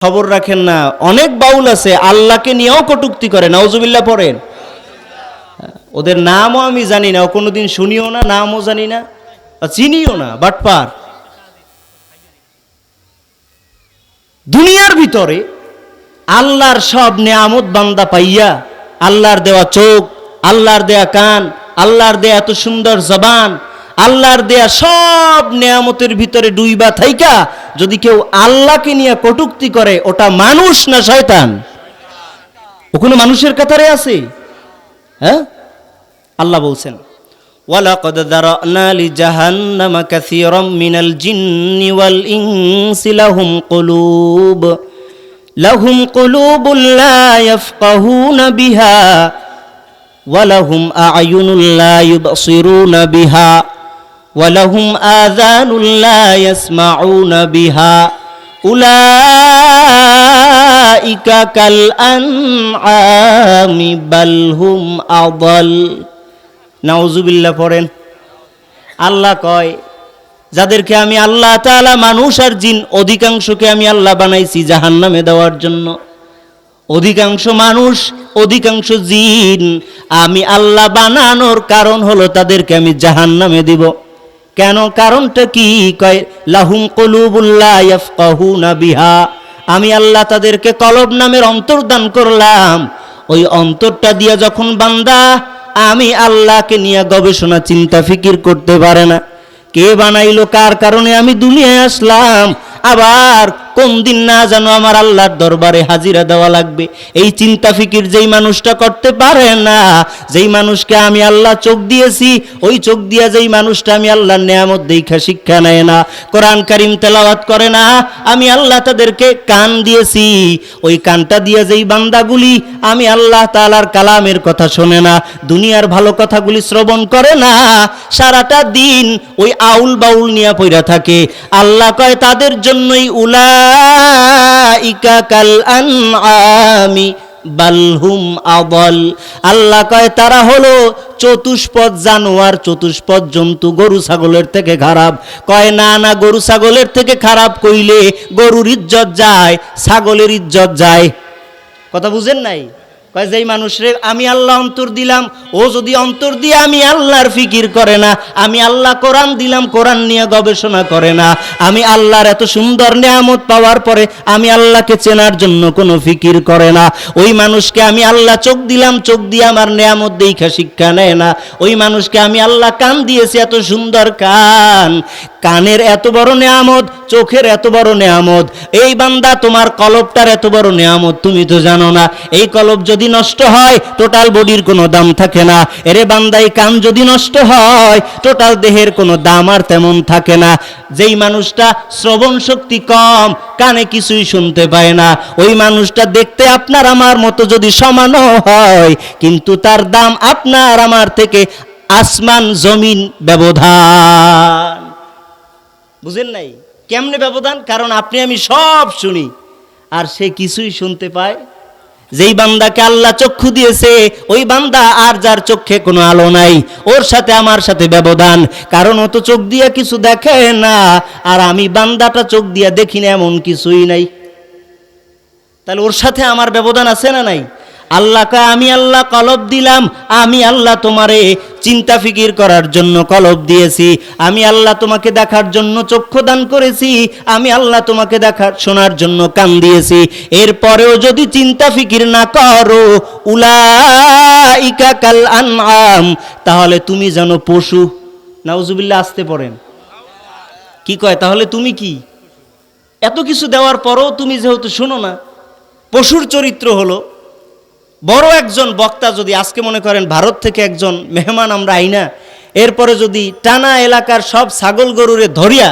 খবর রাখেন না, অনেক বাউল আছে আল্লাহকে নিয়েও কটূক্তি করে, নাউজুবিল্লাহ পড়েন। ওদের নামও আমি জানি না, কোনোদিন শুনিও না, নামও জানি না, চিনিও না, বাটপার। দুনিয়ার ভিতরে আল্লাহর সব নেয়ামত বান্দা পাইয়া, আল্লাহর দেওয়া চোখ, আল্লাহর দেয়া কান, আল্লাহর দেয়া এত সুন্দর জবান, আল্লাহর দেয়া সব নেয়ামতের ভিতরে ডুইবা থাইকা যদি কেউ আল্লাহকে নিয়ে কটূক্তি করে, ওটা মানুষ না শয়তান? ও কোনো মানুষের কাতারে আছে? হ্যাঁ, আল্লাহ বলছেন ওয়ালাকাদ যারানা লিজাহান্নামা কাসীরাম মিনাল জিন্নি ওয়াল ইনসি লাহুম কুলুবুন লা ইয়াফকাহুনা বিহা ওয়া লাহুম আ'য়ুনুন লা ইউবসিরুনা বিহা ওয়া লাহুম আযানুন লা ইয়াসমাউনা বিহা উলাইকা কাল আনআমি বাল হুম আযাল। নাউজুবিল্লাহ পড়েন। আল্লাহ কয় যাদেরকে আমি আল্লাহ তাআলা, মানুষ আর জিন অধিকাংশকে আমি আল্লাহ বানাইছি জাহান্নামে দেওয়ার জন্য। অধিকাংশ মানুষ, অধিকাংশ জিন আমি আল্লাহ বানানোর কারণ হলো তাদেরকে আমি জাহান্নামে দিব। কেন? কারণটা কি? কয় লাহুম কুলুবুন লা ইয়াফকাহুনা বিহা, আমি আল্লাহ তাদেরকে কলব নামের অন্তর দান করলাম। ওই অন্তরটা দিয়ে যখন বান্দা আমি আল্লাহকে নিয়ে গবেষণা চিন্তা ফিকির করতে পারে না, কে বানাইলো, কার কারণে আমি দুনিয়ায় আসলাম, আবার কোন দিন না জানো আমার আল্লাহর দরবারে হাজিরা দেওয়া লাগবে, এই চিন্তা ফিকির যেই মানুষটা করতে পারে না, যেই মানুষকে আমি আল্লাহ চোখ দিয়েছি, ওই চোখ দিয়া যেই মানুষটা আমি আল্লাহর নেয়ামত দেখা শিক্ষা নেয় না, কোরআন কারীম তেলাওয়াত করে না, আমি আল্লাহ তাদেরকে কান দিয়েছি, ওই কানটা দিয়ে যেই বান্দাগুলি আমি আল্লাহ তাআলার কালামের কথা শোনে না, দুনিয়ার ভালো কথাগুলি শ্রবণ করে না, সারাটা দিন ওই আউল বাউল নিয়ে পইরা থাকে, আল্লাহ কয় তাদের জন্যই উলাইকা কাল আনআমি বাল হুম আযাল। আল্লাহ কয় তারা হলো চতুষ্পদ জানোয়ার, চতুষ্পদ জন্তু, গরু ছাগলের থেকে খারাপ। কয় না না, গরু ছাগলের থেকে খারাপ কইলে গরুর ইজ্জত যায়, ছাগলের ইজ্জত যায়। কথা বুঝেন নাই? কয় যেই মানুষরে আমি আল্লাহ অন্তর দিলাম, ও যদি অন্তর দিয়ে আমি আল্লাহর ফিকির করে না, আমি আল্লাহ কোরআন দিলাম, কোরআন নিয়ে গবেষণা করে না, আমি আল্লাহর এত সুন্দর নেয়ামত পাওয়ার পরে আমি আল্লাহকে চেনার জন্য কোনো ফিকির করে না, ওই মানুষকে আমি আল্লাহ চোখ দিলাম, চোখ দিয়ে আমার নেয়ামত দেখা শিক্ষা নেয় না, ওই মানুষকে আমি আল্লাহ কান দিয়েছি, এত সুন্দর কান, কানের এত বড় নেয়ামত, চোখের এত বড় নেয়ামত, এই বান্দা তোমার কলবটার এত বড় নেয়ামত তুমি তো জানো না। এই কলব যদি নষ্ট হয় টোটাল বডির কোনো দাম থাকে না। এরে বান্দা, এই কান যদি নষ্ট হয় টোটাল দেহের কোনো দাম আর তেমন থাকে না। যেই মানুষটা শ্রবণ শক্তি কম, কানে কিছুই শুনতে পায় না, ওই মানুষটা দেখতে আপনার আমার মতো যদি সমানও হয়, কিন্তু তার দাম আপনার আমার থেকে আসমান জমিন ব্যবধান। বুঝেন নাই? কেমনে ব্যবধান? কারণ আপনি আমি সব শুনি, আর সে কিছুই শুনতে পায়। যেই বান্দাকে আল্লাহ চক্ষু দিয়েছে, ওই বান্দা আর যার চোখে কোনো আলো নাই, ওর সাথে আমার সাথে ব্যবধান, কারণ ও তো চোখ দিয়ে কিছু দেখে না, আর আমি বান্দাটা চোখ দিয়ে দেখি না, এমন কিছুই নাই। তাহলে ওর সাথে আমার ব্যবধান আছে না নাই? আল্লাহকে আমি আল্লাহ কলব দিলাম, আমি আল্লাহ তোমারে চিন্তা ফিকির করার জন্য কলব দিয়েছি, আমি আল্লাহ তোমাকে দেখার জন্য চক্ষু দান করেছি, আমি আল্লাহ তোমাকে দেখার শোনার জন্য কান দিয়েছি, এরপরেও যদি চিন্তা ফিকির না করো, উলাইকা কাল আনআম, তাহলে তুমি যেন পশু। নাউজুবিল্লাহ, আসতে পড়েন। কি কয়? তাহলে তুমি কি? এত কিছু দেওয়ার পরও তুমি যেহেতু শোনো না, পশুর চরিত্র হলো। বড় একজন বক্তা যদি আজকে মনে করেন ভারত থেকে একজন মেহমান আমরা আইনা, এরপরে যদি টানা এলাকার সব ছাগল গরুরে ধরিয়া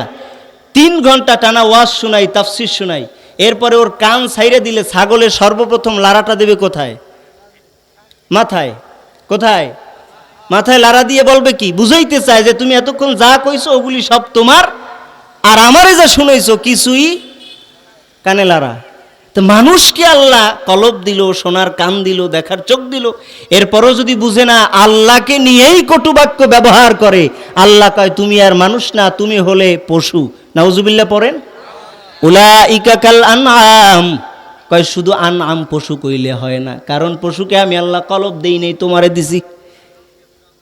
3 ঘন্টা টানা ওয়াজ শোনাই, তাফসির শোনাই, এরপরে ওর কান ছাইরে দিলে ছাগলের সর্বপ্রথম লারাটা দেবে কোথায়? মাথায়। কোথায়? মাথায় লারা দিয়ে বলবে কি? বুঝাইতে চায় যে তুমি এতক্ষণ যা কইছো ওগুলি সব তোমার, আর আমারে যা শুনাইছো কিছুই কানে লারা। তো মানুষকে আল্লাহ কলব দিল, শোনার কান দিল, দেখার চোখ দিল, এরপরও যদি বুঝে না, আল্লাহকে নিয়েই কটুবাক্য ব্যবহার করে, আল্লাহ কয় তুমি আর মানুষ না, তুমি হলে পশু। নাউজুবিল্লাহ পড়েন। উলাইকা কাল আনআম, কয় শুধু আনআম পশু কইলে হয় না, কারণ পশুকে আমি আল্লাহ কলব দেই নাই, তোমারে দিছি।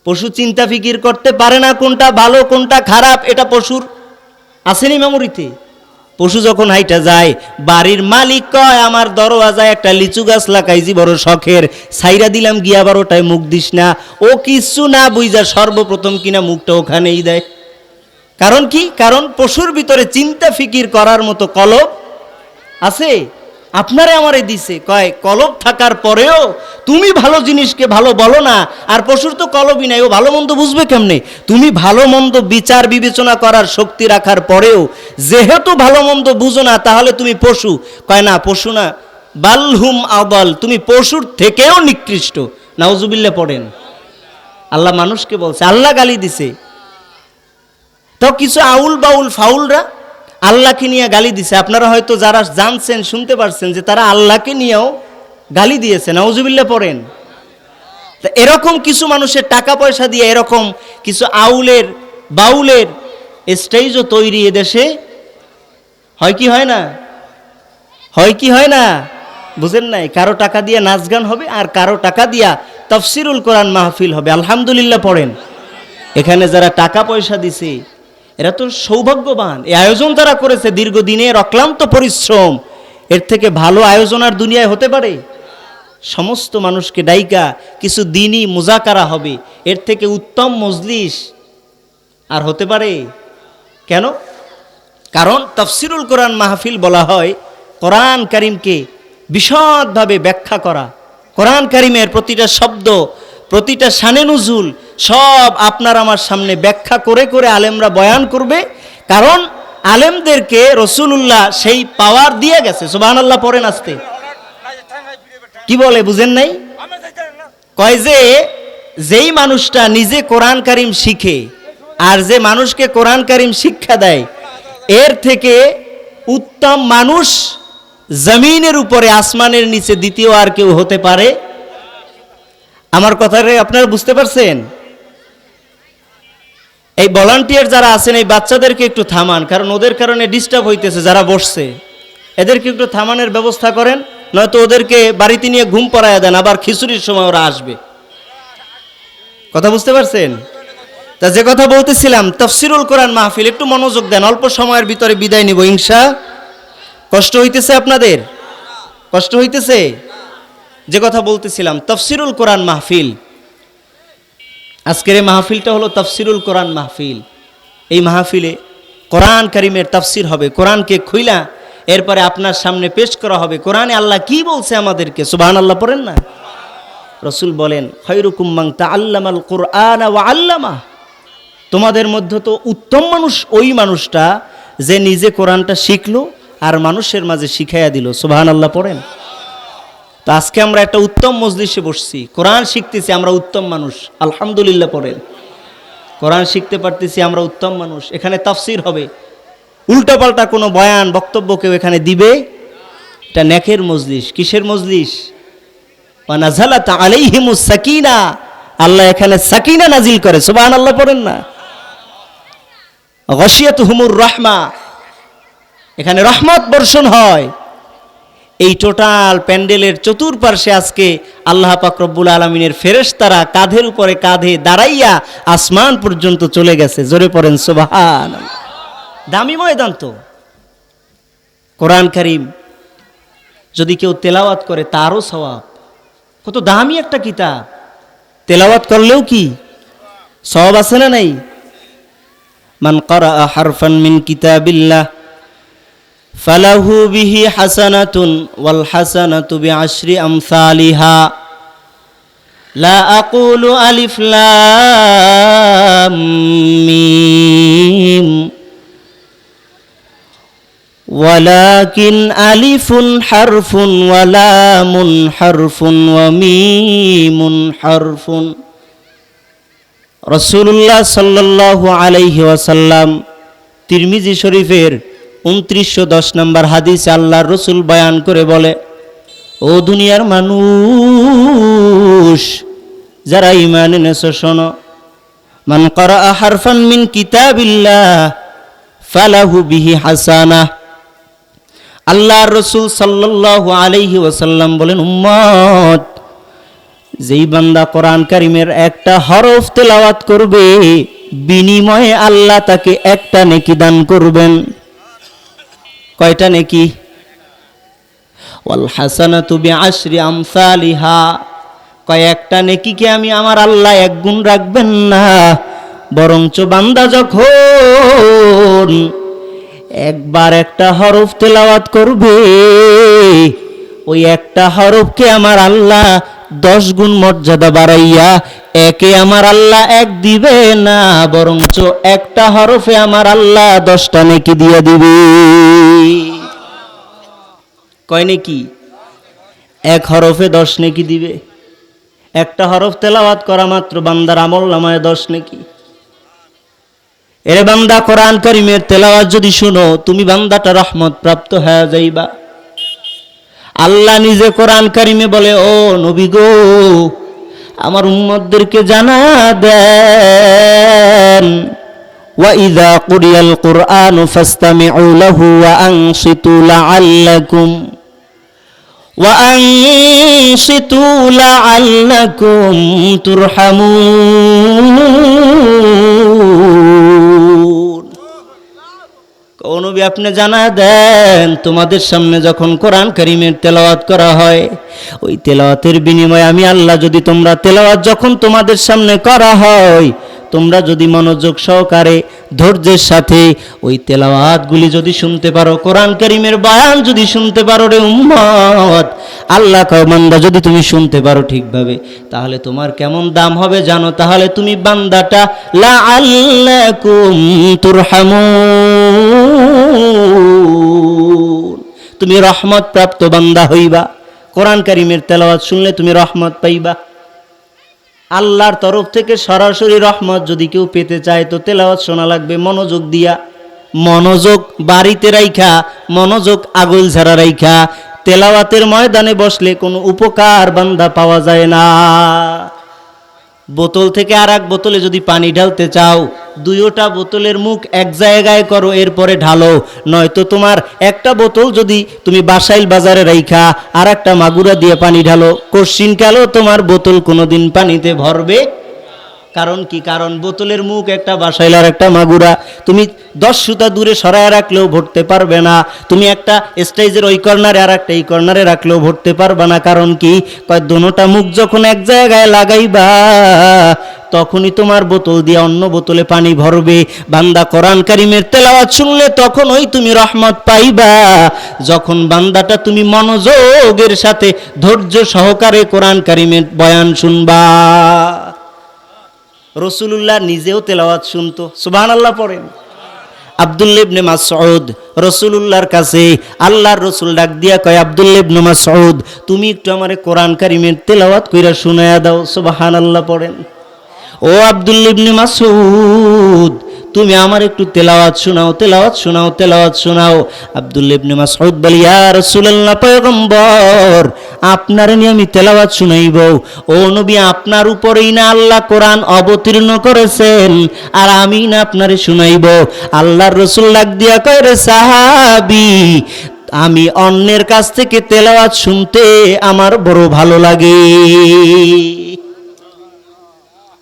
পশু চিন্তা ফিকির করতে পারে না কোনটা ভালো কোনটা খারাপ, এটা পশুর আসেনি মেমোরিতে। পশু যখন হাইটা যায়, বাড়ির মালিক কয় আমার দরওয়াজায় একটা লিচু গাছ লাগাইছি বড় শখের, ছাইরা দিলাম গিয়া 12টায় মুখ দিস না, ও কিচ্ছু না বুঝা সর্বপ্রথম কিনা মুখটা ওখানেই দেয়। কারণ কি? কারণ পশুর ভিতরে চিন্তা ফিকির করার মতো কলব আছে। আপনারে আমারে দিছে, কয় কলব থাকার পরেও তুমি ভালো জিনিসকে ভালো বলো না, আর পশুর তো কলবই নাই, ও ভালো মন্দ বুঝবে কেমনে? তুমি ভালো মন্দ বিচার বিবেচনা করার শক্তি রাখার পরেও যেহেতু ভালো মন্দ বুঝো না, তাহলে তুমি পশু। কয় না, পশু না, বালহুম আদাল, তুমি পশুর থেকেও নিকৃষ্ট। নাউজুবিল্লাহ পড়েন। আল্লাহ মানুষকে বলছে, আল্লাহ গালি দিছে। তো কিছু আউল বাউল ফাউলরা আল্লাহকে নিয়ে গালি দিছে। আপনারা হয়তো যারা জানছেন শুনতে পারছেন যে তারা আল্লাহকে নিয়েও গালি দিয়েছে। নাউজুবিল্লাহ পড়েন। তা এরকম কিছু মানুষের টাকা পয়সা দিয়ে এরকম কিছু আউলের বাউলের স্টেজও তৈরি এদেশে হয় কি হয় না? হয় কি হয় না? বুঝেন নাই? কারো টাকা দিয়ে নাচ গান হবে, আর কারো টাকা দিয়া তাফসিরুল কোরআন মাহফিল হবে। আলহামদুলিল্লাহ পড়েন। এখানে যারা টাকা পয়সা দিছে এরা তো সৌভাগ্যবান। এই আয়োজন যারা করেছে দীর্ঘদিনের অক্লান্ত পরিশ্রম, এর থেকে ভালো আয়োজন আর দুনিয়ায় হতে পারে? সমস্ত মানুষকে ডাইকা কিছু দিনই মুজাকারা হবে, এর থেকে উত্তম মজলিস আর হতে পারে? কেন? কারণ তাফসিরুল কোরআন মাহফিল বলা হয় কোরআন কারিমকে বিশদভাবে ব্যাখ্যা করা। কোরআন কারিমের প্রতিটা শব্দ, প্রতিটা শানে নুজুল সব আপনার আমার সামনে ব্যাখ্যা করে করে আলেমরা বয়ান করবে। কারণ আলেমদেরকে রাসূলুল্লাহ সেই পাওয়ার দিয়ে গেছে। সুবহানাল্লাহ পড়েন আস্তে। কি বলে বুঝেন নাই? কয় যে যেই মানুষটা নিজে কোরআন কারিম শিখে আর যে মানুষকে কোরআন কারিম শিক্ষা দেয়, এর থেকে উত্তম মানুষ জমিনের উপরে আসমানের নিচে দ্বিতীয় আর কেউ হতে পারে? আমার কথাটা আপনারা বুঝতে পারছেন? এই ভলান্টিয়ার যারা আছেন এই বাচ্চাদেরকে একটু থামান, কারণ ওদের কারণে ডিস্টার্ব হইতেছে। যারা বসছে এদেরকে একটু থামানোর ব্যবস্থা করেন, নয়তো ওদেরকে বাড়িতে নিয়ে ঘুম পড়ায়া দেন, আবার খিচুড়ির সময় ওরা আসবে। কথা বুঝতে পারছেন? তা যে কথা বলতেছিলাম তাফসিরুল কোরআন মাহফিল, একটু মনোযোগ দেন, অল্প সময়ের ভিতরে বিদায় নিব ইনশা। কষ্ট হইতেছে আপনাদের? কষ্ট হইতেছে? যে কথা বলতেছিলাম তাফসিরুল কোরআন মাহফিল, আজকের এই মাহফিলটা হলো তাফসিরুল কোরআন মাহফিল। এই মাহফিলে কোরআন কারিমের তাফসির হবে, কোরআনকে খুইলা এরপরে আপনার সামনে পেশ করা হবে কোরআনে আল্লাহ কি বলছে আমাদেরকে। সুবহানাল্লাহ পড়েন না? রাসূল বলেন খায়রুকুম মান তাআল্লামাল কুরআন ওয়া আল্লামা, তোমাদের মধ্যে তো উত্তম মানুষ ওই মানুষটা যে নিজে কোরআনটা শিখলো আর মানুষের মাঝে শিখাইয়া দিল। সুবহানাল্লাহ পড়েন। তো আজকে আমরা একটা উত্তম মজলিসে বসছি, কোরআন শিখতেছি, আমরা উত্তম মানুষ। আলহামদুলিল্লাহ পড়েন। কোরআন শিখতে পারতেছি, আমরা উত্তম মানুষ। এখানে তাফসির হবে, উল্টাপাল্টা কোনো বয়ান বক্তব্য কেউ এখানে দিবে? এটা নেকের মজলিস। কিসের মজলিস? ওয়া নাযালাত আলাইহিমুস সাকিনা, আল্লাহ এখানে সাকিনা নাজিল করে। সুবহানাল্লাহ পড়েন না? গাশিয়াতুহুমুর রাহমা, এখানে রহমত বর্ষণ হয়। এই টোটাল প্যান্ডেলের চতুর্পার্শ্বে আজকে আল্লাহ পাক রব্বুল আলামিনের ফেরেশতারা কাঁধের উপরে কাঁধে দাঁড়াইয়া আসমান পর্যন্ত চলে গেছে। জোরে পড়েন সুবহানাল্লাহ। দামি ময়দান তো। কোরআন কারীম যদি কেউ তেলাওয়াত করে তারও সওয়াব। কত দামি একটা কিতাব, তেলাওয়াত করলেও কি সওয়াব আছে না নাই? মান ক্বারা হারফান মিন কিতাবিল্লাহ ফালাহু বিহি হাসানাতুন ওয়াল হাসানাতু বিআশরি আমসালিহা লা আকুলু আলিফ লাম মিম ওয়ালাকিন আলিফুন হারফুন ওয়া লামুন হারফুন ওয়া মিমুন হারফুন। রাসূলুল্লাহ সাল্লাল্লাহু আলাইহি ওয়াসাল্লাম তিরমিজি শরীফের 2910 নম্বর হাদিসে আল্লাহর রাসূল বয়ান করে বলে, ও দুনিয়ার মানুষ যারা ঈমান এনেছো শোনো, মান ক্বারা হারফান মিন কিতাবিল্লাহ ফালাহু বিহি হাসানাহ, আল্লাহর রাসূল সাল্লাল্লাহু আলাইহি ওয়াসাল্লাম বলেন, উম্মত, যেই বান্দা কোরআন কারীমের একটা হরফ তেলাওয়াত করবে, বিনিময়ে আল্লাহ তাকে একটা নেকি দান করবেন। কয়টা নেকি? ওয়াল হাসানাতু বিআশরি আমসালিহা। কয়েকটা নেকিকে আমি আমার আল্লাহ এক গুণ রাখবেন না, বরঞ্চ বান্দা যখন একবার একটা হরফ তেলাওয়াত করবে, ওই একটা হরফকে আমার আল্লাহ 10 গুণ মর্যাদা বাড়াইয়া একে আমার আল্লাহ এক দিবে না, বরঞ্চ একটা হরফে আমার আল্লাহ 10টা নেকি দিয়ে দিবে। কয় নেকি? এক হরফে 10 নেকি দিবে। একটা হরফ তেলাওয়াত করা মাত্র বান্দার আমলনামায় 10 নেকি। এরে বান্দা, কোরআন কারীমের তেলাওয়াত যদি শুনো, তুমি বান্দাটা রহমত প্রাপ্ত হয়ে যাইবা। আল্লাহ নিজে কোরআন কারীমে বলে, ও নবী গো, আমার উম্মতদেরকে জানা দেন, ওয়া ইযা কুরিয়াল কুরআনু ফাসতামিউ লাহু ওয়া আনসিতু লাআল্লাকুম তুরহামুন। ও নবী, আপনি জানা দেন, তোমাদের সামনে যখন কোরআন কারীমের তেলাওয়াত করা হয়, ওই তেলাওয়াতের বিনিময়ে আমি আল্লাহ যদি তোমরা তেলাওয়াত যখন তোমাদের সামনে করা হয়, তোমরা যদি মনোযোগ সহকারে ধৈর্যের সাথে ওই তেলাওয়াতগুলি যদি শুনতে পারো, কোরআন কারীমের বয়ান যদি শুনতে পারো রে উম্মত, আল্লাহ কয় বান্দা যদি তুমি শুনতে পারো ঠিকভাবে, তাহলে তোমার কেমন দাম হবে জানো? তাহলে তুমি বান্দাটা লাআল্লাকুম তুরহামুন, তুমি রহমত প্রাপ্ত বান্দা হইবা। কোরআন কারীমের তেলাওয়াত শুনলে তুমি রহমত পাইবা। আল্লাহর তরফ থেকে সরাসরি রহমত যদি কেউ পেতে চায়, তো তেলাওয়াত শোনা লাগবে মনোযোগ দিয়া। মনোযোগ বাড়িতে রাইখা, মনোযোগ আগল ঝাড়া রাইখা তেলাওয়াতের ময়দানে বসলে কোনো উপকার বান্দা পাওয়া যায় না। বোতল থেকে আর এক বোতলে যদি পানি ঢালতে চাও, দুইটা বোতলের মুখ এক জায়গায় করো, এরপরে ঢালো। নয়তো তোমার একটা বোতল যদি তুমি বাসাইল বাজারে রাইখা আর একটা মাগুরা দিয়ে পানি ঢালো, কোশ্চিনকালেও তোমার বোতল কোনোদিন পানিতে ভরবে। কারণ কি? কারণ বোতলের মুখ একটা বাসাইল আর একটা মাগুরা, তুমি 10 সুতা দূরে সরায় রাখলেও ভরতে পারবে না। তুমি একটা স্টেজের ওই কর্নারে আর একটা এই কর্নারে রাখলেও ভরতে পারবে না। কারণ কি? দোনোটা মুখ যখন এক জায়গায় লাগাইবা, তখনই তোমার বোতল দিয়ে অন্য বোতলে পানি ভরবে। বান্দা কোরআন কারীমের তেলাওয়াত শুনলে তখন ওই তুমি রহমত পাইবা, যখন বান্দাটা তুমি মনোযোগের সাথে ধৈর্য সহকারে কোরআন কারীমের বয়ান শুনবা। রাসূলুল্লাহ নিজেও তেলাওয়াত শুনতো। সুবহানাল্লাহ পড়েন। আব্দুল্লাহ ইবনে মাসউদ রাসূলুল্লাহর কাছে আল্লাহর রাসূল ডাক দিয়া কয়, আব্দুল্লাহ ইবনে মাসউদ, তুমি একটু আমারে কোরআন কারীমের তেলাওয়াত কইরা শুনায়া দাও। সুবহানাল্লাহ পড়েন। ও আব্দুল্লাহ ইবনে মাসউদ, তুমি আমার একটু তেলাওয়াত শোনাও, তেলাওয়াত শোনাও, তেলাওয়াত শোনাও। আব্দুল্লাহ ইবনে মাসউদ বলে, ইয়া রাসূলুল্লাহ, পয়গম্বর, আপনারে নিয়ে আমি তেলাওয়াত শুনাইব। ও নবী, আপনার উপরেই না আল্লাহ কোরআন অবতীর্ণ করেছেন, আর আমি না আপনারে শুনাইব? আল্লাহর রাসূল ডাক দিয়া কয়, রে সাহাবী, আমি অন্যের কাছ থেকে তেলাওয়াত শুনতে আমার বড় ভালো লাগে।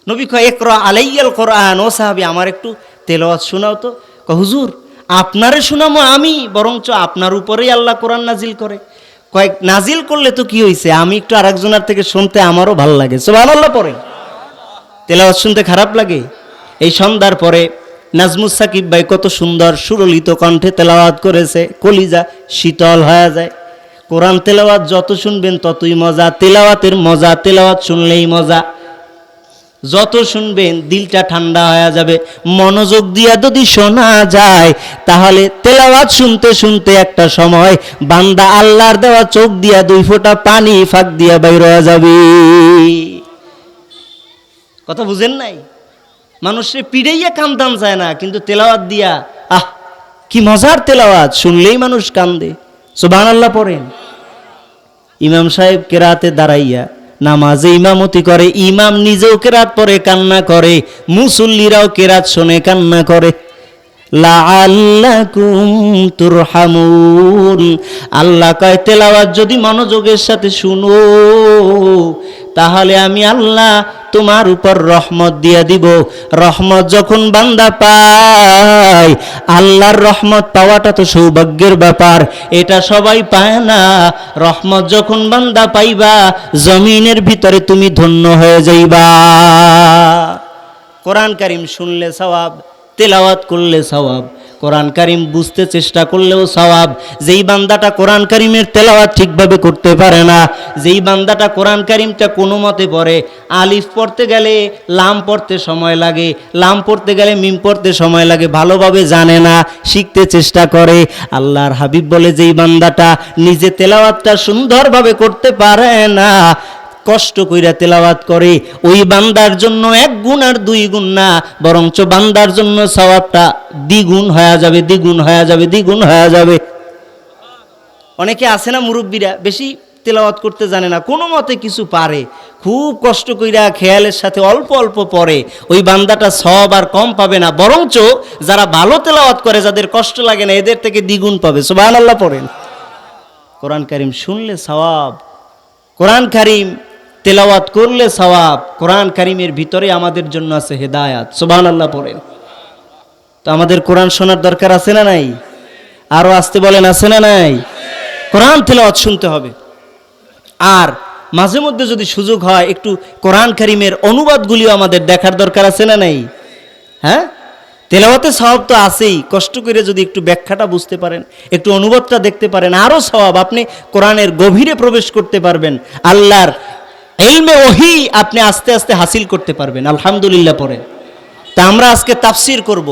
নবী কয়, ইকরা আলাইয়াল কোরআন। ও সাহাবী, আমার একটু তেলাওয়াত শোনাও তো। কয়, হুজুর, আপনারে শোনামো আমি? বরঞ্চ আপনার উপরেই আল্লাহ কোরআন নাজিল করে। কয়েক নাজিল করলে তো কি হয়েছে, আমি একটু আরেকজনের থেকে শুনতে আমারও ভালো লাগে। সুবহানাল্লাহ পড়ে। তেলাওয়াত শুনতে খারাপ লাগে? এই সন্ধ্যার পরে নাজমুস সাকিব ভাই কত সুন্দর সুরলিত কণ্ঠে তেলাওয়াত করেছে, কলিজা শীতল হয়ে যায়। কোরআন তেলাওয়াত যত শুনবেন ততই মজা। তেলাওয়াতের মজা, তেলাওয়াত শুনলেই মজা। যত শুনবেন দিলটা ঠান্ডা হয়ে যাবে। মনোযোগ দিয়া যদি শোনা যায়, তাহলে তেলাওয়াত শুনতে শুনতে একটা সময় বান্দা আল্লাহর দেওয়া চোখ দিয়া 2 ফোঁটা পানি ফাঁক দিয়া বাইর হয়ে যাবে। কথা বুঝেন নাই? মানুষে পিড়াইয়া কান্দান যায় না, কিন্তু তেলাওয়াত দিয়া আহ কি মজার তেলাওয়াত, শুনলেই মানুষ কান্দে। সুবহানাল্লাহ পড়েন। ইমাম সাহেব কেরাতে দাঁড়াইয়া নামাজে ইমামতি করে, ইমাম নিজেও কেরাত পড়ে কান্না করে, মুসল্লিরাও কেরাত শুনে কান্না করে। লাআল্লাকুম তুরহামুন। আল্লাহ কয় তেলাওয়াত যদি মনোযোগের সাথে শুনো তাহলে আমি আল্লাহ তোমার উপর রহমত দিয়ে দিব। রহমত যখন বান্দা পায়, আল্লাহর রহমত পাওয়াটা তো সৌভাগ্যের ব্যাপার, এটা সবাই পায় না। রহমত যখন বান্দা পাইবা, জমিনের ভিতরে তুমি ধন্য হয়ে যাইবা। কোরআন কারীম শুনলে সওয়াব, তেলাওয়াত করলে সওয়াব, কোরআন কারীম বুঝতে চেষ্টা করলেও সওয়াব। যেই বান্দাটা কোরআন কারীমের তেলাওয়াত ঠিকভাবে করতে পারে না, যেই বান্দাটা কোরআন কারীমটা কোনো মতে পড়ে, আলিফ পড়তে গেলে লাম পড়তে সময় লাগে, লাম পড়তে গেলে মিম পড়তে সময় লাগে, ভালোভাবে জানে না, শিখতে চেষ্টা করে। আল্লাহর হাবিব বলে যেই বান্দাটা নিজে তেলাওয়াতটা সুন্দরভাবে করতে পারে না, কষ্ট কইরা তেলাওয়াত করে, ওই বান্দার জন্য 1 গুণ আর 2 গুণ না, বরঞ্চ বান্দার জন্য সওয়াবটা দ্বিগুণ হয়ে যাবে, দ্বিগুণ হয়ে যাবে, দ্বিগুণ হয়ে যাবে। অনেকে আছে না মুরব্বীরা বেশি তেলাওয়াত করতে জানে না, কোনো মতে কিছু পারে, খুব কষ্ট কইরা খেয়ালের সাথে অল্প অল্প পড়ে, ওই বান্দাটা সওয়াব আর কম পাবে না, বরঞ্চ যারা ভালো তেলাওয়াত করে, যাদের কষ্ট লাগে না, এদের থেকে দ্বিগুণ পাবে। সুবহানাল্লাহ পড়েন। কোরআন কারীম শুনলে সওয়াব, কোরআন কারীম তেলাওয়াত করলে সওয়াব, কোরআন কারীমের ভিতরে আমাদের জন্য আছে হেদায়াত। সুবহানাল্লাহ পড়েন। তো আমাদের কোরআন শোনার দরকার আছে না নাই? আরো আসতে বলেন, আছে না নাই? কোরআন তেলাওয়াত শুনতে হবে। আর মাঝে মধ্যে যদি সুযোগ হয় একটু কোরআন কারীমের অনুবাদগুলিও আমাদের দেখার দরকার আছে না নাই? হ্যাঁ, তেলাওয়াতে সওয়াব তো আছেই, কষ্ট করে যদি একটু ব্যাখ্যাটা বুঝতে পারেন, একটু অনুবাদটা দেখতে পারেন, আরো সওয়াব। আপনি কোরআনের গভীরে প্রবেশ করতে পারবেন, আল্লাহর ইলমে ওহী আপনি আস্তে আস্তে হাসিল করতে পারবেন। আলহামদুলিল্লাহ পড়ে। তা আমরা আজকে তাফসীর করব।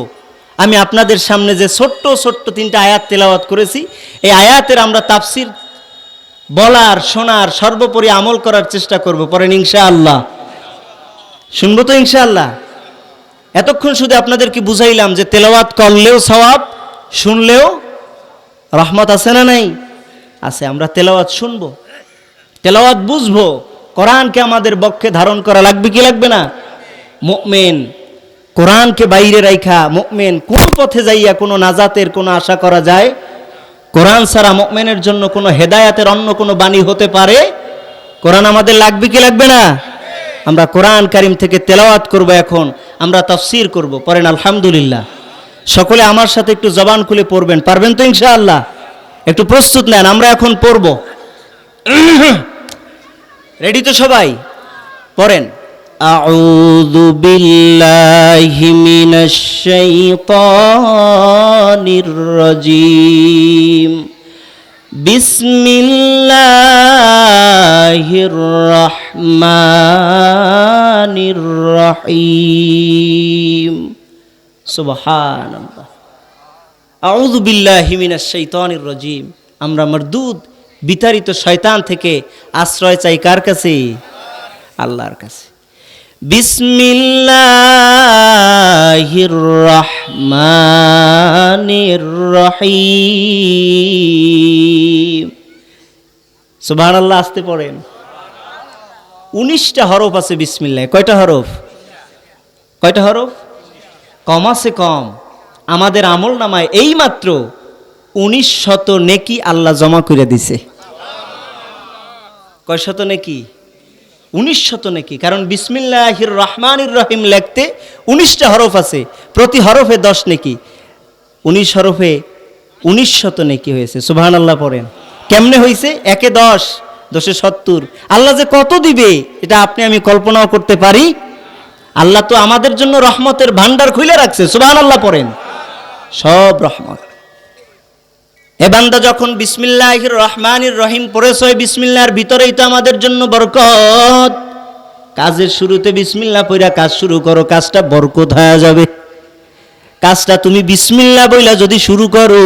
আমি আপনাদের সামনে যে ছোট্ট ছোট্ট 3টা আয়াত তেলাওয়াত করেছি, এই আয়াতের আমরা তাফসীর বলার, শোনার, সর্বোপরি আমল করার চেষ্টা করব। পড়েন ইনশাআল্লাহ। শুনবো তো ইনশাআল্লাহ? এতক্ষণ শুধু আপনাদেরকে বুঝাইলাম যে তেলাওয়াত করলেও সওয়াব, শুনলেও রহমত আছে না নাই? আছে। আমরা তেলাওয়াত শুনবো, তেলাওয়াত বুঝবো, কোরআনকে আমাদের বক্ষে ধারণ করা লাগবে কি লাগবে না? মুমিন কোরআনকে বাইরে রাইখা, মুমিন কোন পথে যাইয়া কোনো নাজাতের কোনো আশা করা যায়? কোরআন ছাড়া মুমিনের জন্য কোনো হেদায়াতের অন্য কোনো বাণী হতে পারে? কোরআন আমাদের লাগবে কি লাগবে না? আমরা কোরআন কারীম থেকে তেলাওয়াত করব। এখন আমরা তাফসীর করব। পড়েন আলহামদুলিল্লাহ। সকলে আমার সাথে একটু জবান খুলে পড়বেন, পারবেন তো ইনশাআল্লাহ? একটু প্রস্তুত নেন, আমরা এখন পড়ব। রেডি তো সবাই? পড়েন। আউযু বিল্লাহি মিনাশ শাইতানির রাজীম। বিসমিল্লাহির রহমানির রহিম। সুবহানাল্লাহ। আউযু বিল্লাহি মিনাশ শাইতানির রাজীম। আমরা মারদুদ বিতাড়িত শয়তান থেকে আশ্রয় চাই কার কাছে? আল্লাহর কাছে। বিসমিল্লাহির রহমানির রহিম। সুবহানাল্লাহ। আসতে পড়েন। 19টা হরফ আছে বিসমিল্লাহ। কয়টা হরফ? কয়টা হরফ? কম আছে কম। আমাদের আমল নামায় এই মাত্র 1900 নেকি আল্লাহ জমা করে দিছে। কয় শত নেকি? 1900 নেকি। কারণ বিসমিল্লাহির রহমানির রহিম লিখতে 19টা হরফ আছে, প্রতি হরফে 10 নেকি, 19 হরফে 1900 নেকি হয়েছে। সুবহানাল্লাহ পড়েন। কেমনে হয়েছে? 1 এ 10, 10 এ 70। আল্লাহ যে কত দিবে এটা আপনি আমি কল্পনাও করতে পারি? আল্লাহ তো আমাদের জন্য রহমতের ভান্ডার খুলে রাখছে। সুবহানাল্লাহ পড়েন। সব রহমত। এ বান্দা যখন বিসমিল্লাহির রহমানির রহিম পড়েছ, বিসমিল্লাহর ভিতরেই তো আমাদের জন্য বরকত। কাজের শুরুতে বিসমিল্লাহ পড়া কাজ শুরু করো, কাজটা বরকত হয়ে যাবে। কাজটা তুমি বিসমিল্লাহ বইলা যদি শুরু করো,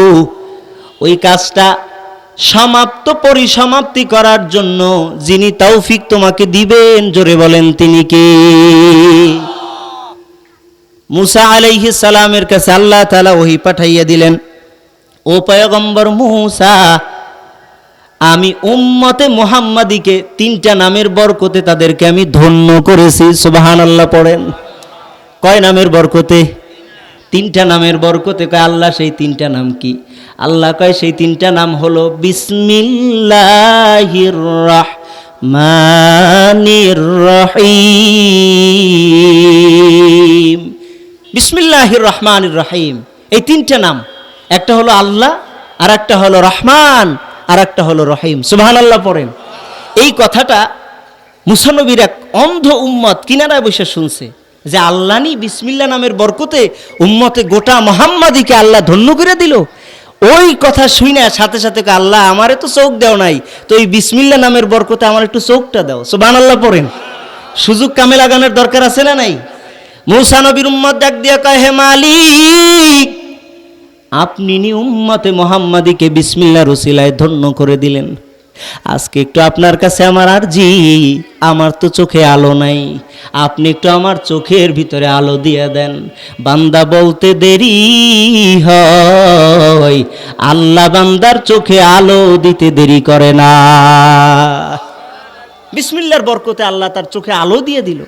ওই কাজটা সমাপ্ত পরিসমাপ্তি করার জন্য যিনি তৌফিক তোমাকে দিবেন, জোরে বলেন তিনি কে? মুসা আলাইহিস সালামের কাছে আল্লাহ তাআলা ওহী পাঠাইয়া দিলেন, ও পয়গম্বর মুসা, আমি উম্মতে মুহাম্মাদিকে 3টা নামের বরকতে তাদেরকে আমি ধন্য করেছি। সুবহানাল্লাহ পড়েন। কয় নামের বরকতে? তিনটা নামের বরকতে কয় আল্লাহ সেই তিনটা নাম কি? আল্লাহ কয় সেই তিনটা নাম হলো বিসমিল্লাহির রাহমানির রহিম। বিসমিল্লাহির রহমানির রহিম, এই তিনটা নাম, একটা হলো আল্লাহ, আর একটা হলো রহমান, আর একটা হলো রহিম। সুবহানাল্লাহ পড়েন। এই কথাটা মুসা নবীর এক অন্ধ উম্মত কিনারায় বসে শুনছে যে আল্লাহ নি বিসমিল্লাহ নামের বরকতে উম্মতে গোটা মুহাম্মাদিকে আল্লাহ ধন্য করে দিল। ওই কথা শুনে সাথে সাথে আল্লাহ আমারে তো চোখ দেও নাই, তো এই বিসমিল্লাহ নামের বরকতে আমার একটু চোখটা দাও। সুবহানাল্লাহ পড়েন। সুযোগ কামে লাগানোর দরকার আছে না নাই? মুসা নবীর উম্মত ডাক দিয়া কয়, হে মালিক, আপনি নি উম্মতে মুহাম্মাদিকে বিসমিল্লাহর উসিলায় ধন্য করে দিলেন। আজকে একটু আপনার কাছে আমার আরজি, আমার তো চোখে আলো নাই, আপনি একটু আমার চোখের ভিতরে আলো দিয়ে দেন। বান্দা বলতে দেরি হয়, আল্লাহ বান্দার চোখে আলো দিতে দেরি করে না। বিসমিল্লাহর বরকতে আল্লাহ তার চোখে আলো দিয়ে দিল।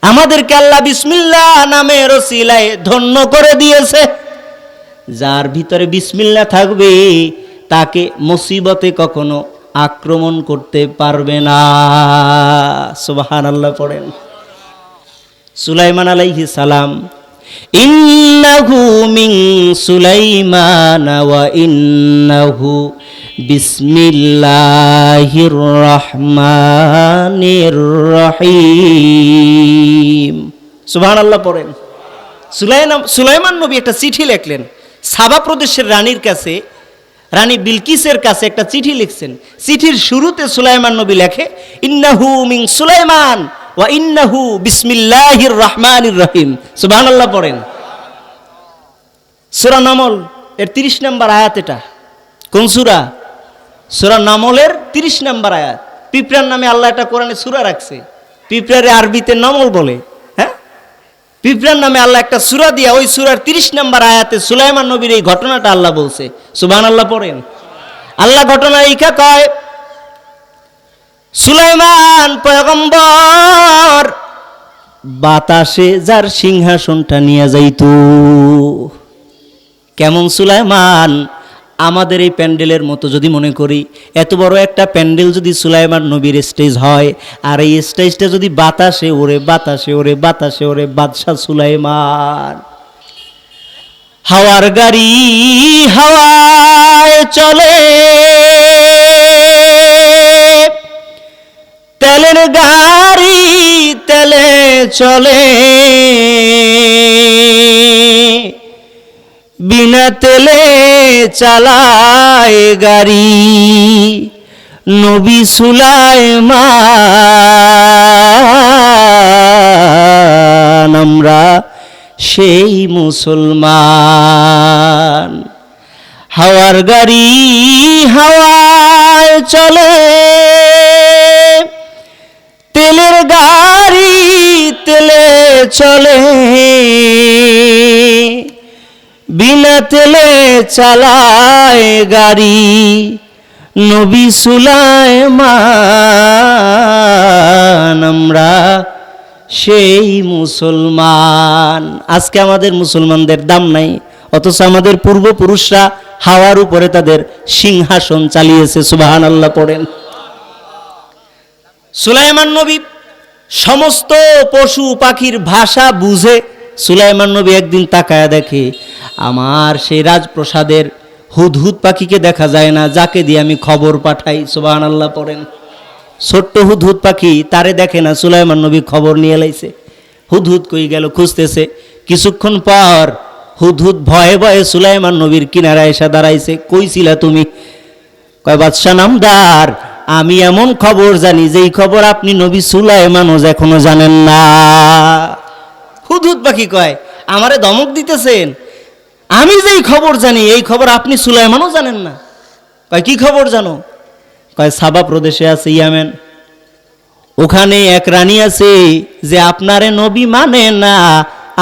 আমাদেরকে আল্লাহ বিসমিল্লাহ নামের ওসিলায় ধন্য করে দিয়েছে। যার ভিতরে বিসমিল্লাহ থাকবে তাকে মুসিবতে কখনো আক্রমণ করতে পারবে না। সুবহানাল্লাহ পড়েন। সুলাইমান আলাইহিস সালাম, ইন্নাহু মিন সুলাইমান ওয়া ইন্নাহু বিসমিল্লাহির রহমানির রহিম। সুবহানাল্লাহ পড়েন। সুলাইমান নবী একটা চিঠি লিখলেন সাবা প্রদেশের রানীর কাছে, রানী বিলকিসের কাছে একটা চিঠি লিখছেন। চিঠির শুরুতে সুলাইমান নবী লেখে, ইন্নাহু মিন সুলাইমান ওয়া ইন্নাহু বিসমিল্লাহির রহমানির রহিম। সুবহানাল্লাহ পড়েন। সূরা নামল এর 30 নম্বর আয়াত। এটা কোন সূরা? সূরা নামলের 30 নম্বর আয়াত। পিঁপড়ার নামে আল্লাহ এটা কোরআনে সূরা রাখছে। পিঁপড়ারে আরবিতে নামল বলে। হ্যাঁ, পিঁপড়ার নামে আল্লাহ একটা সূরা দিয়া ওই সূরার 30 নম্বর আয়াতে সুলাইমান নবীর এই ঘটনাটা আল্লাহ বলছে। সুবহানাল্লাহ পড়েন। আল্লাহ ঘটনা এইকা কয়, সুলাইমান পয়গম্বর বাতাসে যার সিংহাসনটা নিয়ে যাইতো। কেমন সুলাইমান? আমাদের এই প্যান্ডেলের মতো যদি মনে করি, এত বড় একটা প্যান্ডেল যদি সুলাইমান নবীর স্টেজ হয়, আর এই স্টেজটা যদি বাতাসে ওরে বাতাসে ওরে বাতাসে ওরে, বাদশাহ সুলাইমান। হাওয়ার গাড়ি হাওয়ায় চলে, তেলের গাড়ি তেলে চলে, বিনা তেলে চালায় গাড়ি নবী সুলাইমান। আমরা সেই মুসলমান। হাওয়ার গাড়ি হাওয়ায় চলে, তেলের গাড়ি তেলে চলে, বিনা তেলে চালায় গাড়ি নবী সুলাইমান। আমরা সেই মুসলমান। আজকে আমাদের মুসলমানদের দাম নাই, অথচ আমাদের পূর্বপুরুষরা হাওয়ার উপরে তাদের সিংহাসন চালিয়েছে। সুবহানাল্লাহ পড়েন। সুলাইমান নবী সমস্ত পশু পাখির ভাষা বুঝে। সুলাইমান নবী একদিন তাকায়া দেখে, আমার সেই রাজপ্রাসাদের হুদহুদ পাখিকে দেখা যায় না, যাকে দিয়ে আমি খবর পাঠাই। সুবহানাল্লাহ পড়েন। ছোট্ট হুদহুদ পাখি, তারে দেখে না, সুলাইমান নবী খবর নিয়ে লাইছে। হুদহুদ কই গেল খুঁজতেছে। কিছুক্ষণ পর হুদহুদ ভয়ে ভয়ে সুলাইমান নবীর কিনারায় এসে দাঁড়াইছে। কইছিলা তুমি? কয়, বাদশা নামদার, আমি এমন খবর জানি যেই খবর আপনি নবী সুলাইমানও এখনো জানেন না। হুদহুদ পাখি কয়, আমারে ধমক দিতেছেন? আমি যেই খবর জানি এই খবর আপনি সুলাইমানও জানেন না। কয়, কি খবর জানো? কয়, সাবা প্রদেশে আছে ইয়ামেন, ওখানে এক রানী আছে যে আপনারে নবী মানে না,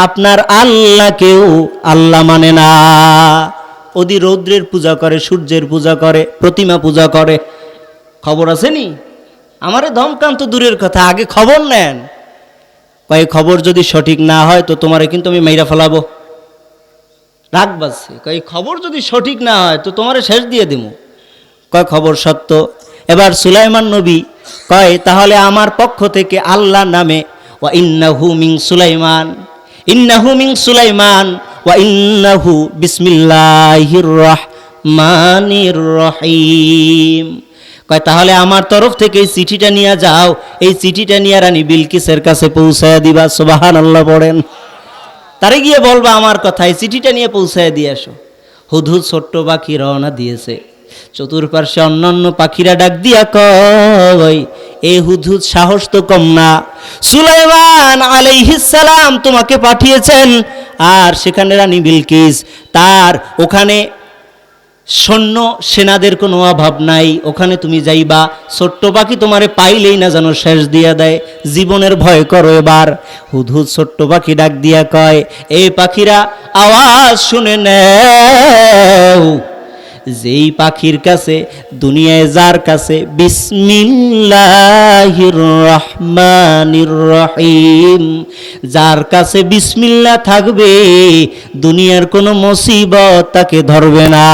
আপনার আল্লাহকেও আল্লাহ মানে না। ওদি রৌদ্রের পূজা করে, সূর্যের পূজা করে, প্রতিমা পূজা করে। খবর আছে নি? আমারে ধমকান্ত দূরের কথা, আগে খবর নেন। কয়, খবর যদি সঠিক না হয় তো তোমারে কিন্তু আমি মাইরা ফেলাবো। রাগ বাজছে। কয় খবর যদি সঠিক না হয় তো তোমারে শেষ দিয়ে দেবো। কয় খবর সত্য। এবার সুলাইমান নবী কয় তাহলে আমার পক্ষ থেকে আল্লাহ নামে ওয়া ইন্নাহু মিন সুলাইমান, ইন্নাহু মিন সুলাইমান ওয়া ইন্নাহু বিসমিল্লাহির রহমানির রহিম। কয় তাহলে আমার তরফ থেকে এই চিঠিটা নিয়ে যাও, এই চিঠিটা নিয়ে রানী বিলকিসের কাছে পৌঁছায় দিবা। সুবহানাল্লাহ পড়েন। তারে গিয়ে বলবা আমার কথা, এই চিঠিটা নিয়ে পৌঁছায় দিয়ে আসো। হুদহুদ ছোট্ট পাখি রওনা দিয়েছে। চতুর্পার্শ্বে অন্যান্য পাখিরা ডাক দিয়া কয় এই হুদহুদ সাহস তো কম না, সুলাইমান আলাইহিস সালাম তোমাকে পাঠিয়েছেন। আর সেখানে রানী বিলকিস, তার ওখানে সৈন্য সেনাদের কোনো অভাব নাই, ওখানে তুমি যাইবা, ছোট্ট পাখি তোমারে পাইলেই না যেন শেষ দিয়া দেয়, জীবনের ভয় করো এবার। হুদহুদ ছোট্ট পাখি ডাক দিয়া কয় এই পাখিরা আওয়াজ শুনে নেও, যেই পাখির কাছে দুনিয়ায় যার কাছে বিসমিল্লাহির রহমানির রহিম, যার কাছে বিসমিল্লাহ থাকবে দুনিয়ার কোনো মুসিবত তাকে ধরবে না।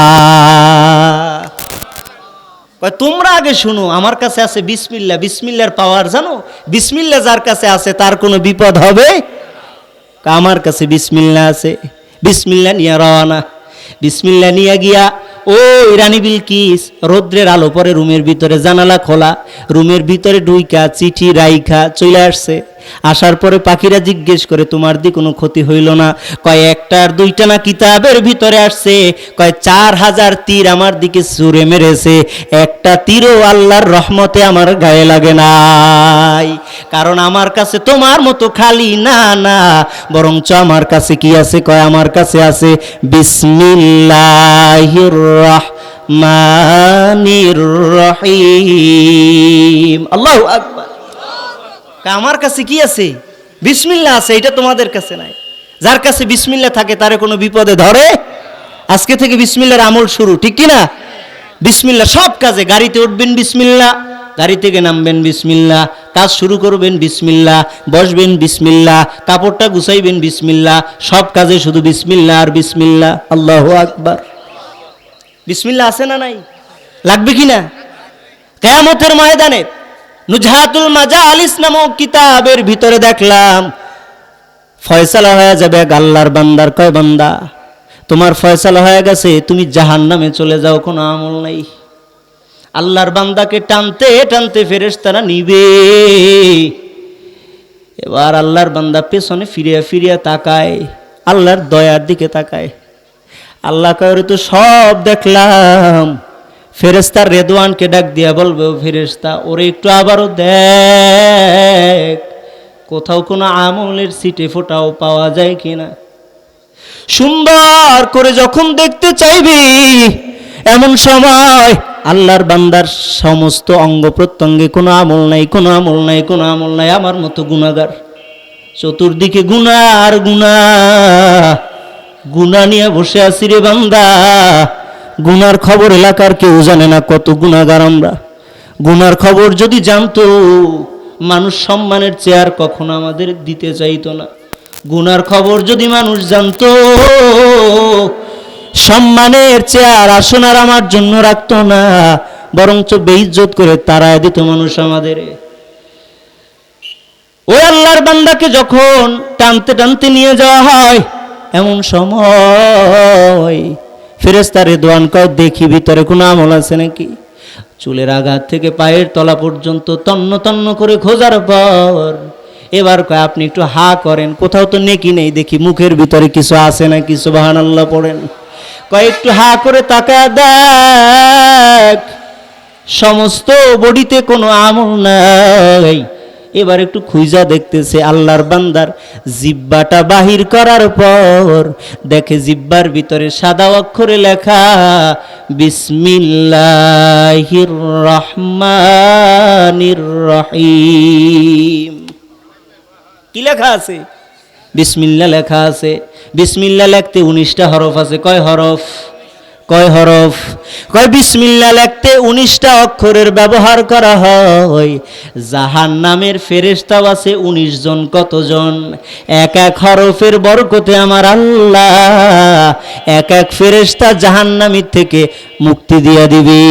তোমরা আগে শুনো, আমার কাছে আছে বিসমিল্লাহ, বিসমিল্লাহর পাওয়ার জানো? বিসমিল্লাহ যার কাছে আছে তার কোনো বিপদ হবে? আমার কাছে বিসমিল্লাহ আছে। বিসমিল্লাহ নিয়ে রওনা। বিসমিল্লাহ নিয়ে গিয়া ওই রানী বিলকিস রৌদ্রের আলো পরে রুমের ভিতরে, জানালা খোলা, রুমের ভিতরে ঢুইকা চিঠি রাইখা চলে আসছে। আসার পরে পাখিরা জিজ্ঞেস করে তোমার দি কোনো ক্ষতি হইল না? কয় একটা আর দুইটা না কিতাবের ভিতরে আসছে, কয় 4000 তীর আমার দিকে ছুঁড়ে মেরেছে, একটা তীরও আল্লাহর রহমতে আমার গায়ে লাগে নাই। কারণ আমার কাছে তোমার মতো খালি না না, বরঞ্চ আমার কাছে কি আছে? কয় আমার কাছে আছে বিসমিল্লাহির রহমানির রহিম। আল্লাহু আকবার। আমার কাছে কি আছে? বিসমিল্লাহ আছে, এটা তোমাদের কাছে নাই। যার কাছে বিসমিল্লাহ থাকে তারে কোনো বিপদে ধরে? আজকে থেকে বিসমিল্লাহর আমল শুরু, ঠিক কি না? বিসমিল্লাহ সব কাজে। গাড়িতে উঠবেন বিসমিল্লাহ, গাড়ি থেকে নামবেন বিসমিল্লাহ, কাজ শুরু করবেন বিসমিল্লাহ, বসবেন বিসমিল্লাহ, কাপড়টা গুছাইবেন বিসমিল্লাহ, সব কাজে শুধু বিসমিল্লাহ আর বিসমিল্লাহ। আল্লাহু আকবার। বিসমিল্লাহ আছে না নাই? লাগবে কি না? কিয়ামতের ময়দানে নুজহাতুল মাজালিস নামক কিতাবের ভিতরে দেখলাম ফয়সালা হয়ে যাবে আল্লাহর বান্দার। কয় বান্দা তোমার ফয়সালা হয়ে গেছে, তুমি জাহান্নামে চলে যাও, কোনো আমল নাই। আল্লাহর বান্দাকে টানতে টানতে ফেরেশতারা নিবে। এবার আল্লাহর বান্দা পেছনে ফিরিয়া ফিরিয়া তাকায়, আল্লাহর দয়ার দিকে তাকায়। আল্লাহ কয় তো সব দেখলাম। ফেরেশতা রেদওয়ানকে ডাক দিয়া বলবে ও ফেরেশতা, ওরে একটু আবারও দেখ কোথাও কোনো আমলের সিটে ফোটাও পাওয়া যায় কিনা। সুন্দর করে যখন দেখতে চাইবি, এমন সময় আল্লাহর বান্দার সমস্ত অঙ্গ প্রত্যঙ্গে কোনো আমল নাই, কোনো আমল নাই, কোনো আমল নাই। আমার মতো গুনাহগার, চতুর্দিকে গুনাহ আর গুনাহ, গুনাহ নিয়ে বসে আছি রে বান্দা। গুনার খবর এলাকার কেউ জানে না, কত গুনাহগার আমরা। গুনার খবর যদি জানতো, মানুষ সম্মানের চেয়ার কখনো আমাদের দিতে চাইতো না। গুনার খবর যদি মানুষ জানতো, সম্মানের চেয়ার আসন আর আমার জন্য রাখতো না, বরঞ্চ বেইজ্জত করে তাড়ায় দিত মানুষ আমাদের। ওই আল্লাহর বান্দাকে যখন টানতে টানতে নিয়ে যাওয়া হয়, এমন সময় ফেরেশতা রেদওয়ান কয় দেখি ভিতরে কোনো আমল আছে নাকি। চুলের আঘাত থেকে পায়ের তলা পর্যন্ত তন্ন তন্ন করে খোঁজার পর এবার কয় আপনি একটু হা করেন, কোথাও তো নেকি নেই, দেখি মুখের ভিতরে কিছু আছে নাকি। সুবহানাল্লাহ পড়েন। কয় একটু হা করে তাকায় দেখ, সমস্ত বডিতে কোনো আমল নাই। এবার একটু খুঁজা দেখতেছে, আল্লাহর বান্দার জিব্বাটা বাহির করার পর দেখে জিব্বার ভিতরে সাদা অক্ষরে লেখা বিসমিল্লাহির রহমানির রহিম। কি লেখা আছে? বিসমিল্লাহ লেখা আছে। বিসমিল্লাহ লিখতে 19টা হরফ আছে। কয় হরফ? কয় হরফ? কয় বিসমিল্লাহ লিখতে আয়াতে 19টা অক্ষরের ব্যবহার করা হয়। জাহান্নামের ফেরেশতাও আছে 19 জন। কতজন? এক এক হরফের বরকতে আমার আল্লাহ এক এক ফেরেশতা জাহান্নামী থেকে মুক্তি দিয়া দিবে।